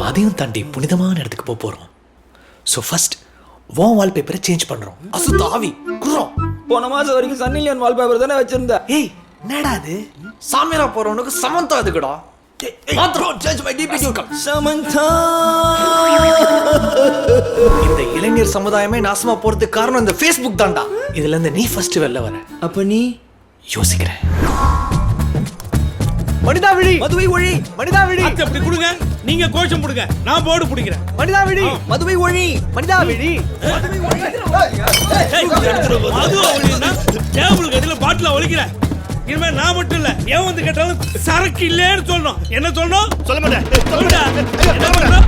அதையும் தாண்டி புனிதமான இடத்துக்கு போறோம். ஸோ ஃபர்ஸ்ட் உன் வால்பேப்பரை சேஞ்ச் பண்றோம். அசுத்த ஆவி குறோம். போன மாசம் வரைக்கும் சன்னி லியோன் வால்பேப்பர் தானே வச்சிருந்தேன். ஏய் என்னடா அது? சாமியாரா போறவனுக்கு சமந்தா அதுக்குடா. இந்த இளைஞர் சமுதாயமே நாசமா போறதுக்கு காரணம் இந்த Facebook தான்டா. இதுல இருந்து நீ ஃபர்ஸ்ட் வெளில வர. அப்ப நீ யோசிக்கிறேன். மனிதா விழி, மதுவை ஒழி, மனிதா விழி. அப்படி கொடுங்க, நீங்க கோஷம் போடுங்க, நான் போர்டு பிடிக்கிறேன். மனிதா விழி, மதுவை ஒழி, மனிதா விழி. மது ஒழினா டேபிள் கட்டில பாட்டில ஒழிக்கிறேன். இனிமே நான் மட்டும் இல்ல, ஏன் வந்து கேட்டாலும் சரக்கு இல்லேன்னு சொல்லணும். என்ன சொல்லணும்? சொல்ல மாட்டேன். சொல்லுடா. என்ன பண்ணா?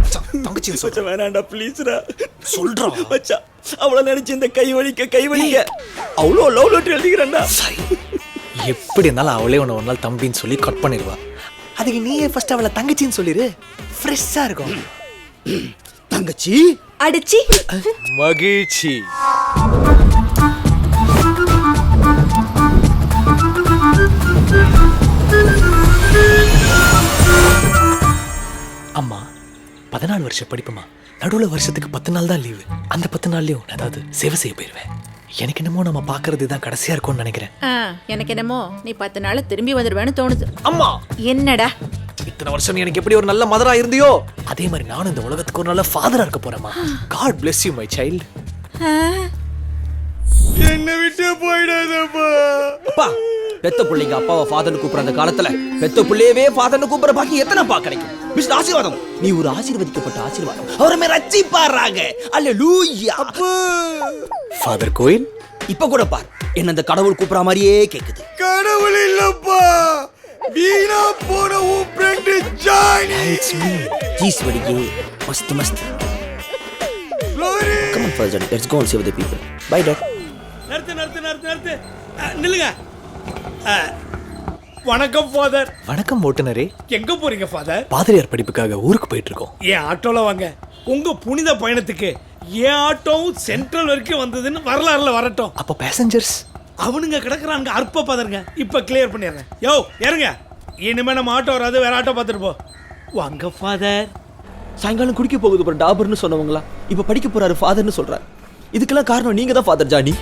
தங்கச்சி மச்சான் வேணாண்டா ப்ளீஸ்டா. சொல்றா. மச்சான் அவளை நினைச்சு இந்த கை வலிக்க அவ்வளோ லவ் லெட்டர் எழுதிக்கிறேன்டா. எப்படி இருந்தாலும் அவளே உன்னை ஒரு நாள் தம்பின்னு சொல்லி கட் பண்ணிடுவா. அதுக்கு நீயே ஃபர்ஸ்ட் அவளை தங்கச்சின்னு சொல்லிரு. ஃப்ரெஷ்ஷா இருக்கும். தங்கச்சி அடிச்சி மகிழ்ச்சி. அம்மா 14 வருஷம் படிப்புமா. நடுவில் வருஷத்துக்கு 10 நாள் தான் லீவு. அந்த 10 நாள்லயும் ஏதாவது சேவை செய்ய போயிருவேன். எனக்கு என்னமோ நம்ம பாக்குறது தான் கடைசியா இருக்கும்னு நினைக்கிறேன். எனக்கு என்னமோ நீ 10 நாள் திரும்பி வந்துடுவேன்னு தோணுது. அம்மா என்னடா இத்தனை வருஷம் நீ எனக்கு எப்படி ஒரு நல்ல மதரா இருந்தியோ அதே மாதிரி நானும் இந்த உலகத்துக்கு ஒரு நல்ல ஃபாதரா இருக்க போறேம்மா. God bless you my child. என்ன விட்டு போயிடாதப்பா. அப்பா பெத்த பிள்ளைங்க அப்பாவை ஃபாதர்னு கூப்பிடுற அந்த காலத்துல பெத்த பிள்ளையவே ஃபாதர்னு கூப்பிடுற பாக்கி எத்தனைப்பா கிடைக்கும்? மிஸ்டர் ஆசீர்வாதம், நீ ஒரு ஆசீர்வதிக்கப்பட்ட ஆசீர்வாதம். அவரை ரட்சிப்பாராங்க. அல்லேலூயா. ஃபாதர் கோயில் இப்ப கூட பார், என்ன அந்த கடவுள் கூப்பிடுற மாதிரியே கேக்குது. கடவுள் இல்லப்பா, வீணா போன உன் ஃப்ரெண்ட் ஜானி. It's me. ஜீஸ் வடிகே மஸ்த் மஸ்த். Come on Father Johnny, let's go and save the people. Bye dad. நிறுத்து. நில்லுங்க. வணக்கம் ஃபாதர். வணக்கம் ஓட்டுநரே. எங்க போறீங்க ஃபாதர்? பாதிரியார் படிப்புக்காக ஊருக்கு போயிட்டு இருக்கோம். ஏன் ஆட்டோல வாங்க. உங்க புனித பயணத்துக்கு ஏன் ஆட்டோவும் சென்ட்ரல் வரைக்கும் வந்ததுன்னு வரலாறுல வரட்டும். அப்போ பேசஞ்சர்ஸ் அவனுங்க கிடக்குறாங்க அற்ப பாதருங்க. இப்ப கிளியர் பண்ணிடுறேன். யோ இறங்க. இனிமே நம்ம ஆட்டோ வராது, வேற ஆட்டோ பார்த்துட்டு போ. வாங்க ஃபாதர். சாயங்காலம் குடிக்க போகுது அப்புறம் டாபர்னு சொன்னவங்களா இப்ப படிக்க போறாரு ஃபாதர்னு சொல்றாரு. இதுக்கெல்லாம் காரணம் நீங்க தான் ஃபாதர் ஜானி.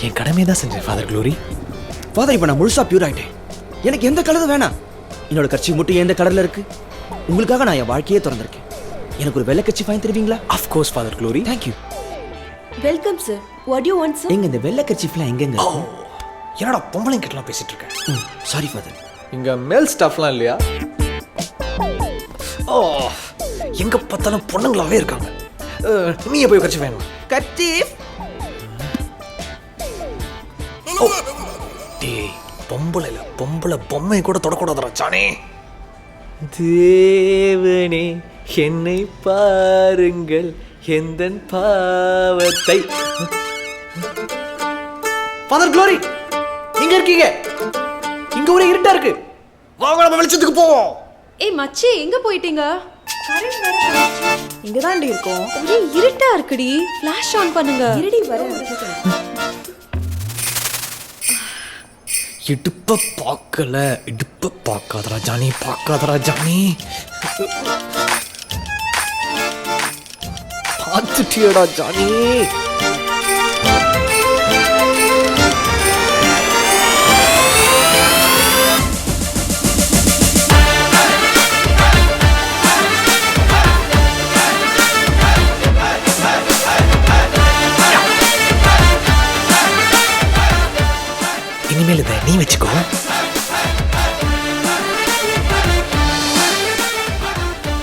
என் கடமையை தான் செஞ்சேன் ஃபாதர் க்ளோரி. ஃபாதர் இப்ப நான் முழுசா பியூர் ஆயிட்டேன். எனக்கு எந்த கலரும் வேணாம். என்னோட கட்சி மட்டும் எந்த கலர்ல இருக்கு? உங்களுக்காக நான் என் வாழ்க்கையே திறந்திருக்கேன். எனக்கு ஒரு வெள்ளை கட்சி வாங்கி தருவீங்களா? Of course father Glory. Thank you. Welcome sir. What do you want sir? எங்க இந்த வெள்ளை கட்சிஃப்லாம் எங்கங்க? என்னடா பொம்பளைங்க கிட்டலாம் பேசிட்டு இருக்கேன். Sorry father. இங்க மேல் ஸ்டாஃப்லாம் இல்லையா? ஓ எங்க பார்த்தாலும் பொண்ணுங்களாவே இருக்காங்க. நீ போய் கட்சி வேணும். கட்சிஃப் டேய் பொம்பளை பொம்மை கூட தொடக்கூடாதுடா ஜானி. தேவனே என்னை பாருங்கள் எந்தன் பாவத்தை. ஃபாதர் க்ளோரி இங்க இருக்கீங்க? இங்க ஒரே இருட்டா இருக்கு. வாங்க நம்ம வெளிச்சத்துக்கு போவோம். ஏய் மச்சி எங்க போயிட்டீங்க? இங்க தாண்டி இருக்கோம். ஒரே இருட்டா இருக்குடி. ஃபிளாஷ் ஆன் பண்ணுங்க. இருடி வர. இடுப்ப பார்க்காதரா ஜானி, பார்க்காதரா ஜானி. பார்த்துட்டியடா ஜானி. இனிமேல் இதை நீ வச்சுக்கோ.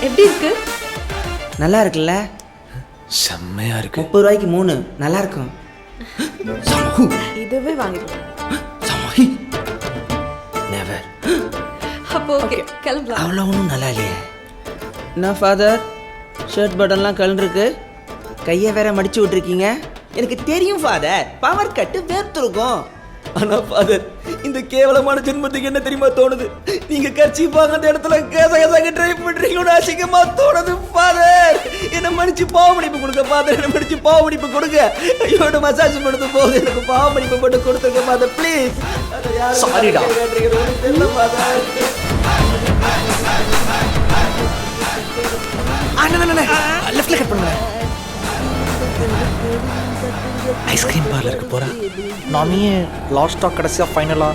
எப்படி இருக்கு? நல்லா இருக்குல்ல? செம்மையா இருக்கு. 30 ரூபாய்க்கு 3 நல்லா இருக்கும். இதுவே வாங்கிடலாம். நெவர். அப்போ ஓகே கிளம்பலாம். அவ்வளோ ஒன்றும் நல்லா இல்லையே. என்ன ஃபாதர் ஷர்ட் பட்டன்லாம் கலந்துருக்கு, கையை வேற மடிச்சு விட்டுருக்கீங்க. எனக்கு தெரியும் ஃபாதர், பவர் கட்டு வேர்த்திருக்கும். ஆனா ஃபாதர் இந்த கேவலமான ஜென்மத்துக்கு என்ன தெரியுமா தோணுது? நீங்க கர்ச்சீஃப் அந்த இடத்துல கேசகசாக ட்ரை பண்றீங்களோட அசிங்கமா தோணுது ஃபாதர். என்ன மன்னிச்சு பாவமன்னிப்பு கொடுங்க ஃபாதர். என்ன மன்னிச்சு பாவமன்னிப்பு கொடுங்க. ஐயோட மசாஜ் பண்ணுது போகுது, எனக்கு பாவமன்னிப்பு மட்டும் கொடுத்துருங்க ஃபாதர் ப்ளீஸ். சாரிடா. லெஃப்ட்ல கட் பண்ணுங்க. ஐஸ்கிரீம் பார்லருக்கு போறா. நானே லாஸ்டா கடைசியா ஃபைனலா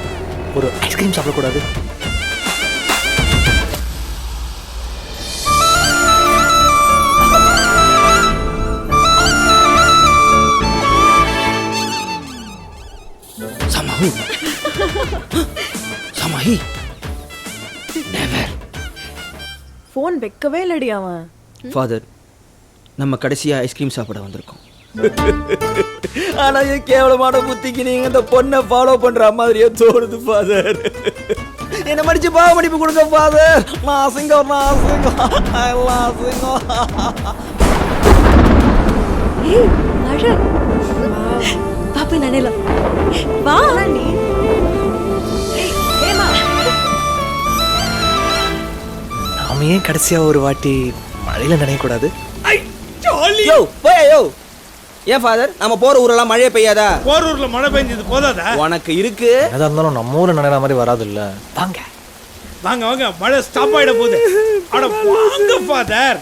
ஒரு ஐஸ்கிரீம் சாப்பிடக்கூடாது. சமாஹி நெவர். ஃபோன் வைக்கவே இல்லடி அவன். ஃபாதர், நம்ம கடைசியா ஐஸ்கிரீம் சாப்பிட வந்திருக்கோம். ஆனா என் கேவலமான புத்திக்கு நீங்க இந்த பொண்ணை ஃபாலோ பண்ற மாதிரியே தோணுது ஃபாதர். என்ன மடிச்சு பாவ மடிப்பு கொடுங்க ஃபாதர். நான் அசிங்கம். ஏய் மழை பாப்பா நினைலாம் வா நீ ஏமா நாம ஏன் கடைசியா ஒரு வாட்டி மழையில நினைக்கக்கூடாது? ஐ ஜாலி. யோ யோ. ஏன் ஃபாதர், நம்ம போற ஊரெல்லாம் மழையே பெய்யாதா? போற ஊர்ல மழை பெஞ்சது போதாதா? உனக்கு இருக்கு. எதா இருந்தாலும் நம்ம ஊர்ல நினைக்கிற மாதிரி வராது இல்ல. வாங்க வாங்க வாங்க, மழை ஸ்டாப் ஆயிட போகுது. அட வாங்க ஃபாதர்.